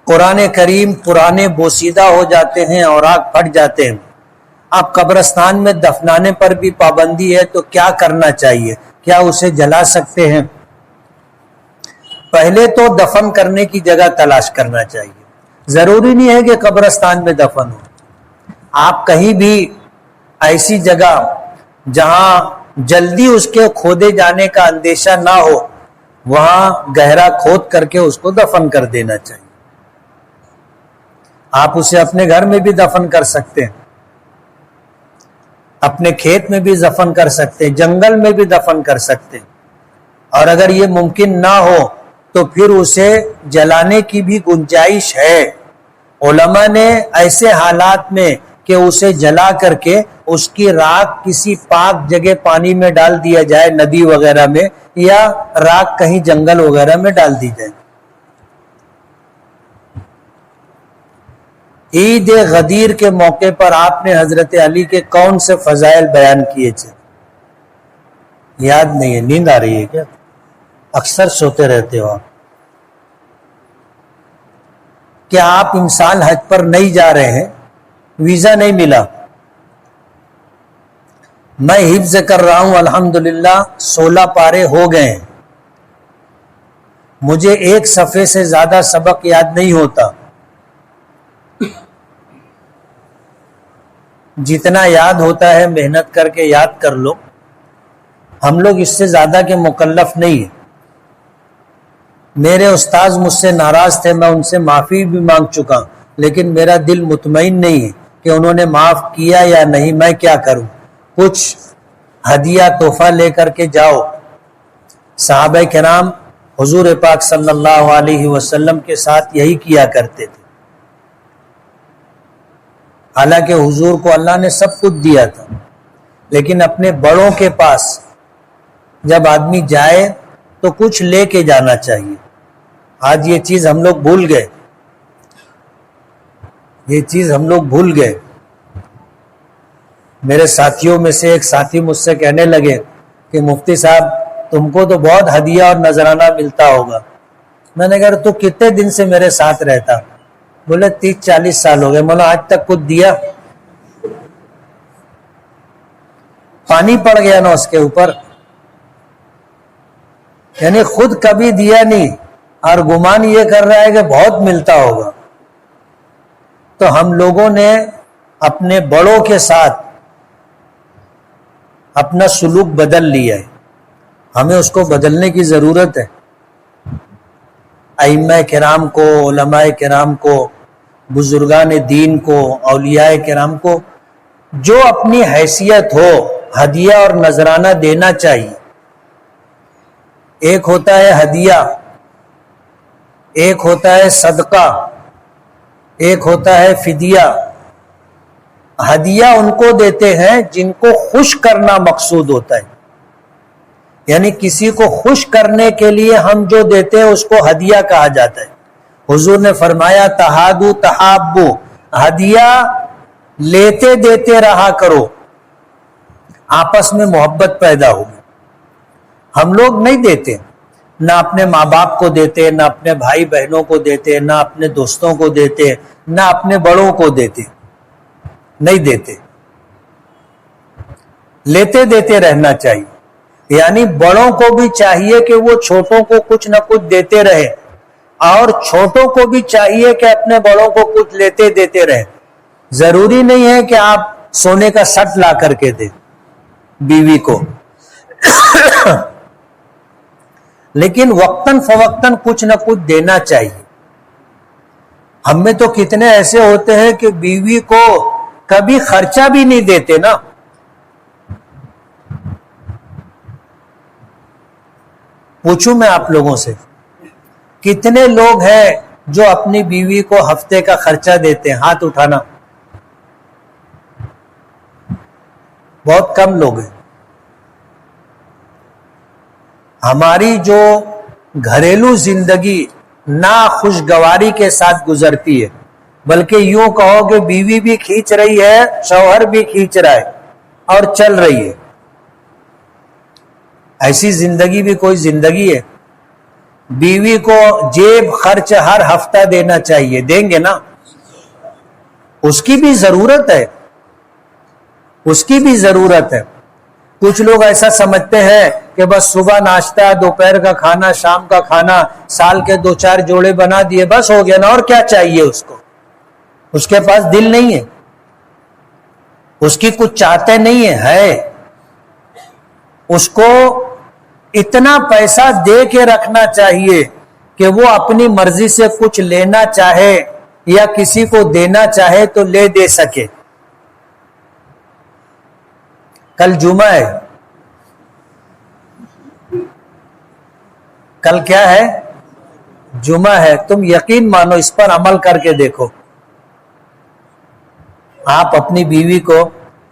قرآن کریم پرانے بوسیدہ ہو جاتے ہیں اور آگ پھٹ جاتے ہیں. اب قبرستان میں دفنانے پر بھی پابندی ہے تو کیا کرنا چاہیے؟ کیا اسے جلا سکتے ہیں؟ پہلے تو دفن کرنے کی جگہ تلاش کرنا چاہیے. ضروری نہیں ہے کہ قبرستان میں دفن ہو. آپ کہیں بھی ایسی جگہ جہاں جلدی اس کے کھودے جانے کا اندیشہ نہ ہو وہاں گہرا کھود کر کے اس کو دفن کر دینا چاہیے. آپ اسے اپنے گھر میں بھی دفن کر سکتے ہیں، اپنے کھیت میں بھی دفن کر سکتے ہیں، جنگل میں بھی دفن کر سکتے ہیں. اور اگر یہ ممکن نہ ہو تو پھر اسے جلانے کی بھی گنجائش ہے. علماء نے ایسے حالات میں کہ اسے جلا کر کے اس کی راکھ کسی پاک جگہ پانی میں ڈال دیا جائے، ندی وغیرہ میں، یا راکھ کہیں جنگل وغیرہ میں ڈال دی جائے. عید غدیر کے موقع پر آپ نے حضرت علی کے کون سے فضائل بیان کیے تھے؟ یاد نہیں ہے. نیند آ رہی ہے کیا؟ اکثر سوتے رہتے ہو آپ. کیا آپ ان سال حج پر نہیں جا رہے ہیں؟ ویزا نہیں ملا. میں حفظ کر رہا ہوں الحمدللہ 16 پارے ہو گئے ہیں. مجھے ایک صفحے سے زیادہ سبق یاد نہیں ہوتا. جتنا یاد ہوتا ہے محنت کر کے یاد کر لو. ہم لوگ اس سے زیادہ کے مکلف نہیں ہیں. میرے استاذ مجھ سے ناراض تھے، میں ان سے معافی بھی مانگ چکا، لیکن میرا دل مطمئن نہیں ہے کہ انہوں نے معاف کیا یا نہیں. میں کیا کروں؟ کچھ ہدیہ تحفہ لے کر کے جاؤ. صحابہ کرام حضور پاک صلی اللہ علیہ وسلم کے ساتھ یہی کیا کرتے تھے. حالانکہ حضور کو اللہ نے سب کچھ دیا تھا، لیکن اپنے بڑوں کے پاس جب آدمی جائے تو کچھ لے کے جانا چاہیے. آج یہ چیز ہم لوگ بھول گئے. میرے ساتھیوں میں سے ایک ساتھی مجھ سے کہنے لگے کہ مفتی صاحب تم کو تو بہت ہدیہ اور نذرانہ ملتا ہوگا. میں نے کہا تو کتنے دن سے میرے ساتھ رہتا؟ بولے 30-40 سال ہو گئے. میں نے آج تک کچھ دیا؟ پانی پڑ گیا نا اس کے اوپر. یعنی خود کبھی دیا نہیں اور گمان یہ کر رہا ہے کہ بہت ملتا ہوگا. تو ہم لوگوں نے اپنے بڑوں کے ساتھ اپنا سلوک بدل لیا ہے. ہمیں اس کو بدلنے کی ضرورت ہے. ائمہ کرام کو، علماء کرام کو، بزرگان دین کو، اولیاء کرام کو جو اپنی حیثیت ہو ہدیہ اور نذرانہ دینا چاہیے. ایک ہوتا ہے ہدیہ، ایک ہوتا ہے صدقہ، ایک ہوتا ہے فدیہ. ہدیہ ان کو دیتے ہیں جن کو خوش کرنا مقصود ہوتا ہے. یعنی کسی کو خوش کرنے کے لیے ہم جو دیتے ہیں اس کو ہدیہ کہا جاتا ہے. حضور نے فرمایا تہادو تحابو، ہدیہ لیتے دیتے رہا کرو، آپس میں محبت پیدا ہوگی. ہم لوگ نہیں دیتے، نہ اپنے ماں باپ کو دیتے، نہ اپنے بھائی بہنوں کو دیتے، نہ اپنے دوستوں کو دیتے، نہ اپنے بڑوں کو دیتے. نہیں دیتے. لیتے دیتے رہنا چاہیے. یعنی بڑوں کو بھی چاہیے کہ وہ چھوٹوں کو کچھ نہ کچھ دیتے رہے، اور چھوٹوں کو بھی چاہیے کہ اپنے بڑوں کو کچھ لیتے دیتے رہے. ضروری نہیں ہے کہ آپ سونے کا سٹ لا کر کے دیں بیوی کو، لیکن وقتاً فوقتاً کچھ نہ کچھ دینا چاہیے. ہم میں تو کتنے ایسے ہوتے ہیں کہ بیوی کو کبھی خرچہ بھی نہیں دیتے نا. پوچھوں میں آپ لوگوں سے، کتنے لوگ ہیں جو اپنی بیوی کو ہفتے کا خرچہ دیتے ہیں؟ ہاتھ اٹھانا. بہت کم لوگ ہیں. ہماری جو گھریلو زندگی ناخوشگواری کے ساتھ گزرتی ہے، بلکہ یوں کہو کہ بیوی بھی کھینچ رہی ہے، شوہر بھی کھینچ رہا ہے اور چل رہی ہے. ایسی زندگی بھی کوئی زندگی ہے؟ بیوی کو جیب خرچ ہر ہفتہ دینا چاہیے، دیں گے نا؟ اس کی بھی ضرورت ہے، اس کی بھی ضرورت ہے۔ کچھ لوگ ایسا سمجھتے ہیں کہ بس صبح ناشتہ، دوپہر کا کھانا، شام کا کھانا، سال کے 2-4 جوڑے بنا دیے، بس ہو گیا نا، اور کیا چاہیے اس کو؟ اس کے پاس دل نہیں ہے، اس کی کچھ چاہتے نہیں ہے، اس کو اتنا پیسہ دے کے رکھنا چاہیے کہ وہ اپنی مرضی سے کچھ لینا چاہے یا کسی کو دینا چاہے تو لے دے سکے۔ کل جمعہ ہے، کل کیا ہے؟ جمعہ ہے۔ تم یقین مانو، اس پر عمل کر کے دیکھو۔ آپ اپنی بیوی کو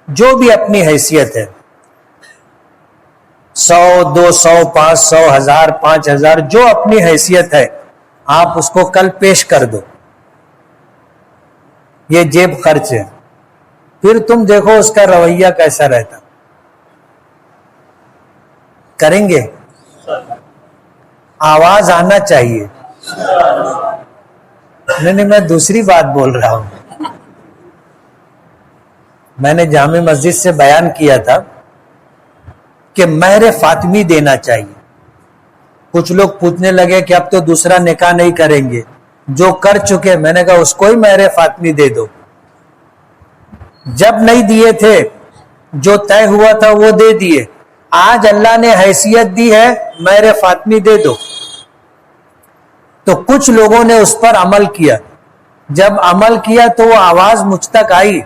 جو بھی اپنی حیثیت ہے، 100، 200، 500، 1000، 5000، جو اپنی حیثیت ہے، آپ اس کو کل پیش کر دو، یہ جیب خرچ ہے۔ پھر تم دیکھو اس کا رویہ کیسا رہتا۔ کریں گے؟ آواز آنا چاہیے۔ نہیں، میں دوسری بات بول رہا ہوں۔ میں نے جامع مسجد سے بیان کیا تھا کہ مہر فاطمی دینا چاہیے۔ کچھ لوگ پوچھنے لگے کہ اب تو دوسرا نکاح نہیں کریں گے، جو کر چکے، میں نے کہا اس کو ہی مہر فاطمی دے دو۔ جب نہیں دیے تھے، جو طے ہوا تھا وہ دے دیے، آج اللہ نے حیثیت دی ہے، مہر فاطمی دے دو۔ تو کچھ لوگوں نے اس پر عمل کیا، جب عمل کیا تو وہ آواز مجھ تک آئی۔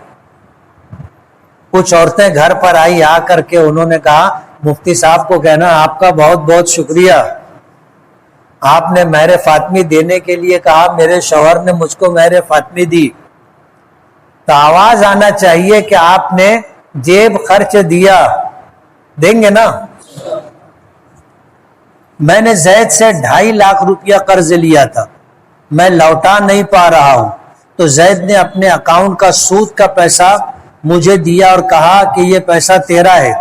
کچھ عورتیں گھر پر آئی، آ کر کے انہوں نے کہا مفتی صاحب کو کہنا آپ کا بہت بہت شکریہ، آپ نے مہر فاطمی دینے کے لیے کہا، میرے شوہر نے مجھ کو مہر فاطمی دی۔ تو آواز آنا چاہیے کہ آپ نے جیب خرچ دیا، دیں گے نا؟ میں نے زید سے 2.5 لاکھ روپیہ قرض لیا تھا، میں لوٹا نہیں پا رہا ہوں، تو زید نے اپنے اکاؤنٹ کا سود کا پیسہ مجھے دیا اور کہا کہ یہ پیسہ تیرا ہے،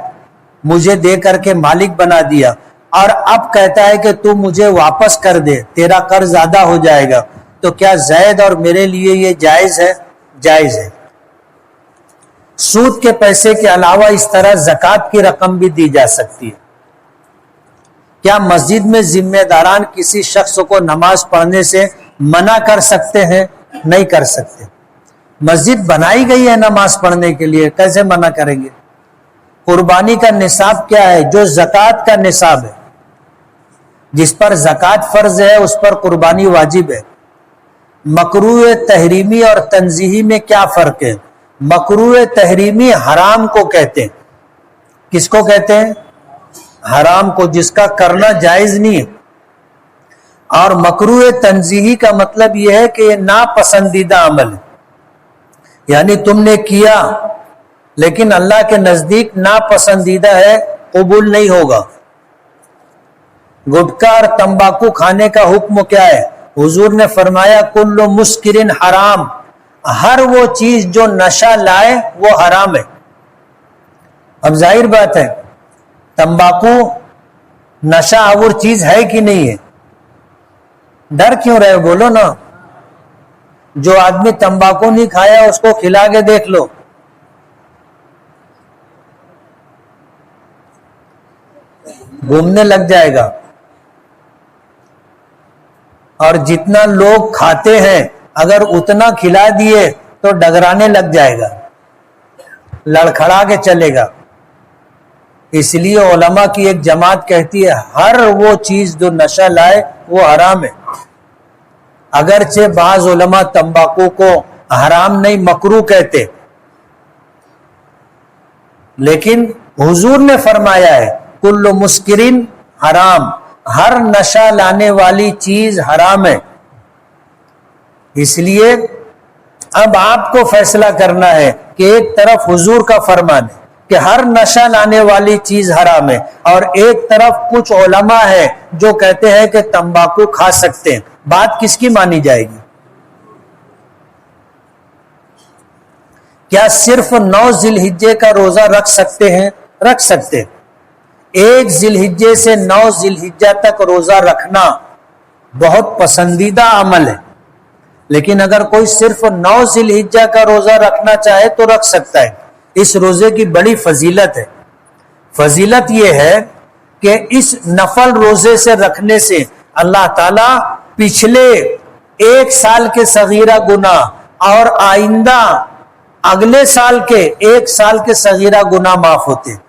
مجھے دے کر کے مالک بنا دیا، اور اب کہتا ہے کہ تو مجھے واپس کر دے، تیرا قرض ادا ہو جائے گا۔ تو کیا زید اور میرے لیے یہ جائز ہے؟ جائز ہے۔ سود کے پیسے کے علاوہ اس طرح زکوٰۃ کی رقم بھی دی جا سکتی ہے۔ کیا مسجد میں ذمہ داران کسی شخص کو نماز پڑھنے سے منع کر سکتے ہیں؟ نہیں کر سکتے۔ مسجد بنائی گئی ہے نماز پڑھنے کے لیے، کیسے منع کریں گے؟ قربانی کا نصاب کیا ہے؟ جو زکوٰۃ کا نصاب ہے، جس پر زکوٰۃ فرض ہے اس پر قربانی واجب ہے۔ مکروہ تحریمی اور تنزیہی میں کیا فرق ہے؟ مکروہ تحریمی حرام کو کہتے ہیں۔ کس کو کہتے ہیں؟ حرام کو، جس کا کرنا جائز نہیں ہے۔ اور مکروہ تنزیہی کا مطلب یہ ہے کہ یہ ناپسندیدہ عمل ہے، یعنی تم نے کیا لیکن اللہ کے نزدیک ناپسندیدہ ہے، قبول نہیں ہوگا۔ گٹکا اور تمباکو کھانے کا حکم کیا ہے؟ حضور نے فرمایا کل مسکرن حرام، ہر وہ چیز جو نشہ لائے وہ حرام ہے۔ اب ظاہر بات ہے تمباکو نشہ آور چیز ہے کہ نہیں ہے؟ ڈر کیوں رہے؟ بولو نا۔ جو آدمی تمباکو نہیں کھایا اس کو کھلا کے دیکھ لو، گھومنے لگ جائے گا۔ اور جتنا لوگ کھاتے ہیں اگر اتنا کھلا دیے تو ڈگرانے لگ جائے گا، لڑکھڑا کے چلے گا۔ اس لیے علماء کی ایک جماعت کہتی ہے ہر وہ چیز جو نشہ لائے وہ حرام ہے۔ اگرچہ بعض علماء تمباکو کو حرام نہیں مکروہ کہتے، لیکن حضور نے فرمایا ہے کل مسکرین حرام، ہر نشہ لانے والی چیز حرام ہے۔ اس لیے اب آپ کو فیصلہ کرنا ہے کہ ایک طرف حضور کا فرمان ہے کہ ہر نشہ لانے والی چیز حرام ہے، اور ایک طرف کچھ علماء ہے جو کہتے ہیں کہ تمباکو کھا سکتے ہیں۔ بات کس کی مانی جائے گی؟ کیا صرف 9 ذی الحجہ کا روزہ رکھ سکتے ہیں؟ رکھ سکتے۔ 1 ذی الحجہ سے 9 ذی الحجہ تک روزہ رکھنا بہت پسندیدہ عمل ہے، لیکن اگر کوئی صرف 9 ذی الحجہ کا روزہ رکھنا چاہے تو رکھ سکتا ہے۔ اس روزے کی بڑی فضیلت ہے۔ فضیلت یہ ہے کہ اس نفل روزے سے رکھنے سے اللہ تعالیٰ پچھلے 1 سال کے صغیرہ گناہ اور آئندہ اگلے سال کے 1 سال کے صغیرہ گناہ معاف ہوتے ہیں۔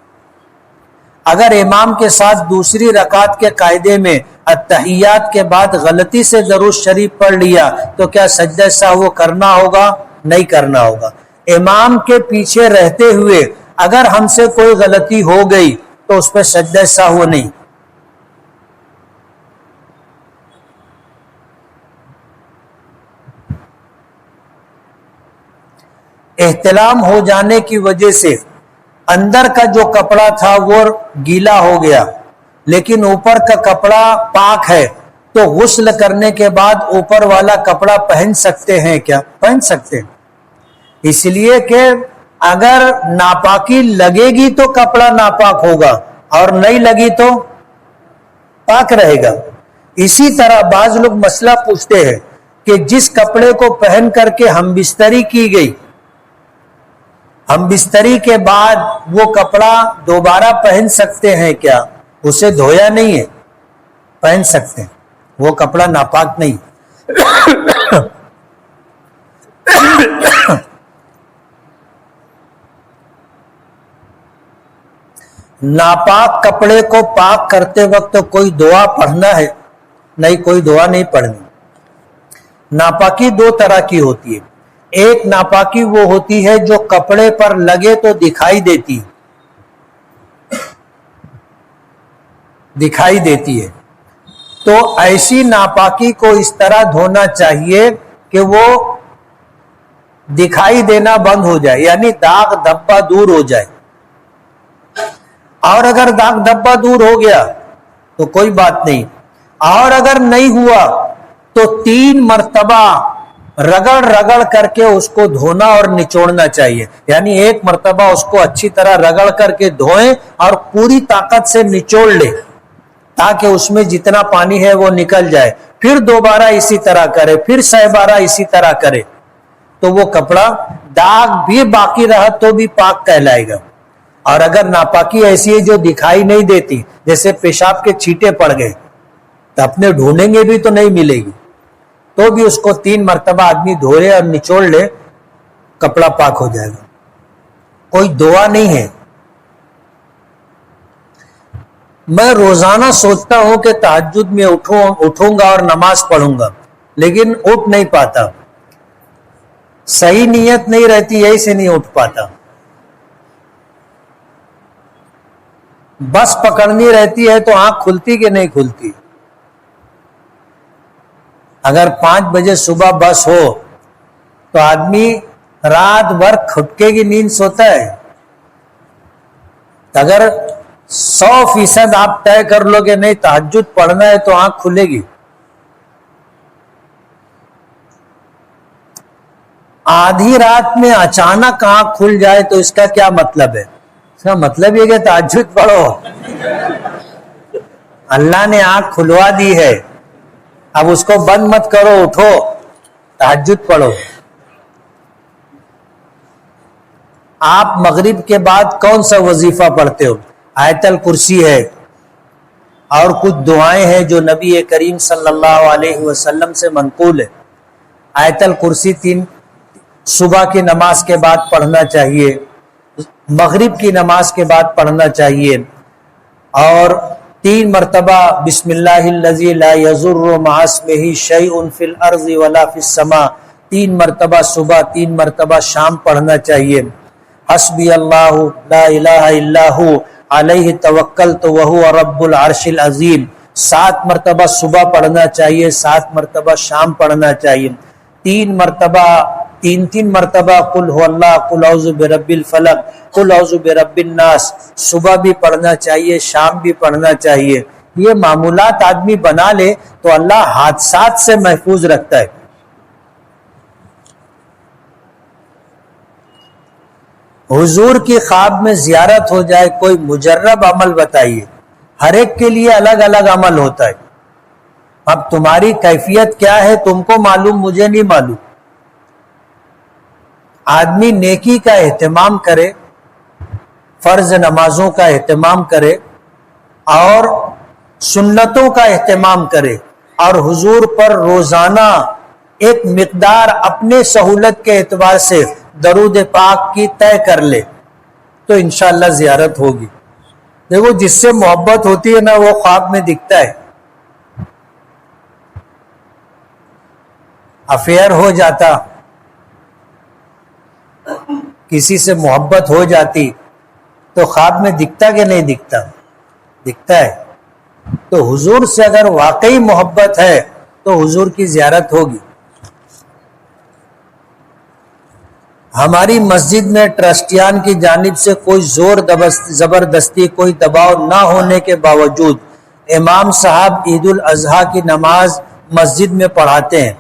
اگر امام کے ساتھ دوسری رکعت کے قاعدے میں التحیات کے بعد غلطی سے درود شریف پڑھ لیا تو کیا سجدہ سہو کرنا ہوگا؟ نہیں کرنا ہوگا۔ امام کے پیچھے رہتے ہوئے اگر ہم سے کوئی غلطی ہو گئی تو اس پہ سجدہ سہو نہیں۔ احتلام ہو جانے کی وجہ سے اندر کا جو کپڑا تھا وہ گیلا ہو گیا لیکن اوپر کا کپڑا پاک ہے، تو غسل کرنے کے بعد اوپر والا کپڑا پہن سکتے ہیں کیا؟ پہن سکتے ہیں، اس لیے کہ اگر ناپاکی لگے گی تو کپڑا ناپاک ہوگا اور نہیں لگی تو پاک رہے گا۔ اسی طرح بعض لوگ مسئلہ پوچھتے ہیں کہ جس کپڑے کو پہن کر کے ہم بستری کی گئی، ہم بستری کے بعد وہ کپڑا دوبارہ پہن سکتے ہیں کیا؟ اسے دھویا نہیں ہے، پہن سکتے ہیں، وہ کپڑا ناپاک نہیں۔ ناپاک کپڑے کو پاک کرتے وقت کوئی دعا پڑھنا ہے؟ نہیں، کوئی دعا نہیں پڑھنی۔ ناپاکی 2 طرح کی ہوتی ہے۔ ایک ناپاکی وہ ہوتی ہے جو کپڑے پر لگے تو دکھائی دیتی ہے، تو ایسی ناپاکی کو اس طرح دھونا چاہیے کہ وہ دکھائی دینا بند ہو جائے، یعنی داغ دھبا دور ہو جائے۔ اور اگر داغ دھبا دور ہو گیا تو کوئی بات نہیں، اور اگر نہیں ہوا تو 3 مرتبہ رگڑ رگڑ کر کے اس کو دھونا اور نچوڑنا چاہیے، یعنی 1 مرتبہ اس کو اچھی طرح رگڑ کر کے دھوئیں اور پوری طاقت سے نچوڑ لیں تاکہ اس میں جتنا پانی ہے وہ نکل جائے، پھر دوبارہ اسی طرح کرے، پھر 100 بارہ اسی طرح کرے، تو وہ کپڑا داغ بھی باقی رہا تو بھی پاک کہلائے گا۔ اور اگر ناپاکی ایسی ہے جو دکھائی نہیں دیتی، جیسے پیشاب کے چھینٹے پڑ گئے تو اپنے ڈھونڈیں گے بھی تو نہیں ملے گی، تو بھی اس کو 3 مرتبہ آدمی دھوئے اور نچوڑ لے، کپڑا پاک ہو جائے گا۔ کوئی دعا نہیں ہے۔ میں روزانہ سوچتا ہوں کہ تہجد میں اٹھوں گا اور نماز پڑھوں گا، لیکن اٹھ نہیں پاتا، صحیح نیت نہیں رہتی، یہی سے نہیں اٹھ پاتا۔ بس پکڑنی رہتی ہے تو آنکھ کھلتی کہ نہیں کھلتی؟ اگر 5 بجے صبح بس ہو تو آدمی رات بھر کھٹکے کی نیند سوتا ہے۔ اگر 100% آپ طے کر لو کہ نہیں تہجد پڑھنا ہے تو آنکھ کھلے گی۔ آدھی رات میں اچانک آنکھ کھل جائے تو اس کا کیا مطلب ہے؟ اس کا مطلب یہ کہ تہجد پڑھو، اللہ نے آنکھ کھلوا دی ہے، اب اس کو بند مت کرو، اٹھو تہجد پڑھو۔ آپ مغرب کے بعد کون سا وظیفہ پڑھتے ہو؟ آیت الکرسی ہے اور کچھ دعائیں ہیں جو نبی کریم صلی اللہ علیہ وسلم سے منقول ہے۔ آیت الکرسی 3 صبح کی نماز کے بعد پڑھنا چاہیے، مغرب کی نماز کے بعد پڑھنا چاہیے، اور 3 مرتبہ بسم اللہ الذی لا یضر مع اسمہ شیء فی الارض ولا فی السماء 3 مرتبہ صبح 3 مرتبہ شام پڑھنا چاہیے۔ حسبی اللہ لا الہ الا ہو علیہ توکلت وہو رب العرش العظیم 7 مرتبہ صبح پڑھنا چاہیے، 7 مرتبہ شام پڑھنا چاہیے۔ 3 مرتبہ قل هو اللہ، قل اعوذ برب الفلق، قل اعوذ برب الناس صبح بھی پڑھنا چاہیے، شام بھی پڑھنا چاہیے۔ یہ معمولات آدمی بنا لے تو اللہ حادثات سے محفوظ رکھتا ہے۔ حضور کی خواب میں زیارت ہو جائے، کوئی مجرب عمل بتائیے۔ ہر ایک کے لیے الگ الگ عمل ہوتا ہے۔ اب تمہاری کیفیت کیا ہے تم کو معلوم، مجھے نہیں معلوم۔ آدمی نیکی کا اہتمام کرے، فرض نمازوں کا اہتمام کرے اور سنتوں کا اہتمام کرے، اور حضور پر روزانہ ایک مقدار اپنے سہولت کے اعتبار سے درود پاک کی طے کر لے تو انشاءاللہ زیارت ہوگی۔ دیکھو جس سے محبت ہوتی ہے نا وہ خواب میں دکھتا ہے۔ افیئر ہو جاتا، کسی سے محبت ہو جاتی تو خواب میں دکھتا کہ نہیں دکھتا؟ دکھتا ہے۔ تو حضور سے اگر واقعی محبت ہے تو حضور کی زیارت ہوگی۔ ہماری مسجد میں ٹرسٹیان کی جانب سے کوئی زور زبردستی، کوئی دباؤ نہ ہونے کے باوجود امام صاحب عید الاضحیٰ کی نماز مسجد میں پڑھاتے ہیں،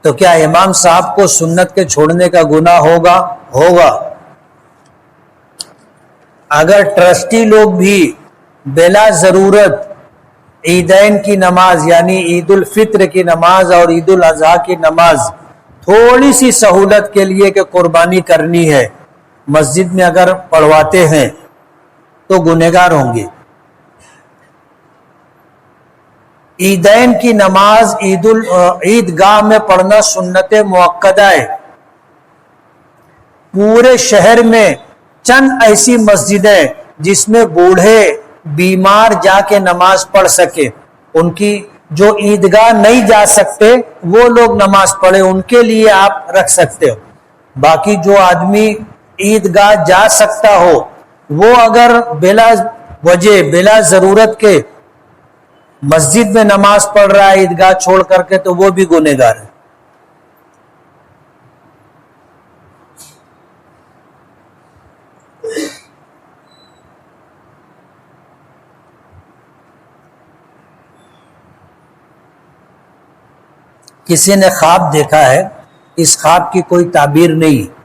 تو کیا امام صاحب کو سنت کے چھوڑنے کا گناہ ہوگا؟ ہوگا۔ اگر ٹرسٹی لوگ بھی بلا ضرورت عیدین کی نماز یعنی عید الفطر کی نماز اور عید الاضحیٰ کی نماز تھوڑی سی سہولت کے لیے کہ قربانی کرنی ہے مسجد میں اگر پڑھواتے ہیں تو گنہگار ہوں گے۔ عیدین کی نماز عیدگاہ میں پڑھنا سنت مؤکدہ ہے۔ پورے شہر میں چند ایسی مسجدیں جس میں بوڑھے بیمار جا کے نماز پڑھ سکے، ان کی جو عیدگاہ نہیں جا سکتے وہ لوگ نماز پڑھے، ان کے لیے آپ رکھ سکتے ہو۔ باقی جو آدمی عیدگاہ جا سکتا ہو وہ اگر بلا وجہ بلا ضرورت کے مسجد میں نماز پڑھ رہا ہے عیدگاہ چھوڑ کر کے تو وہ بھی گنہگار ہے۔ کسی نے خواب دیکھا ہے، اس خواب کی کوئی تعبیر نہیں،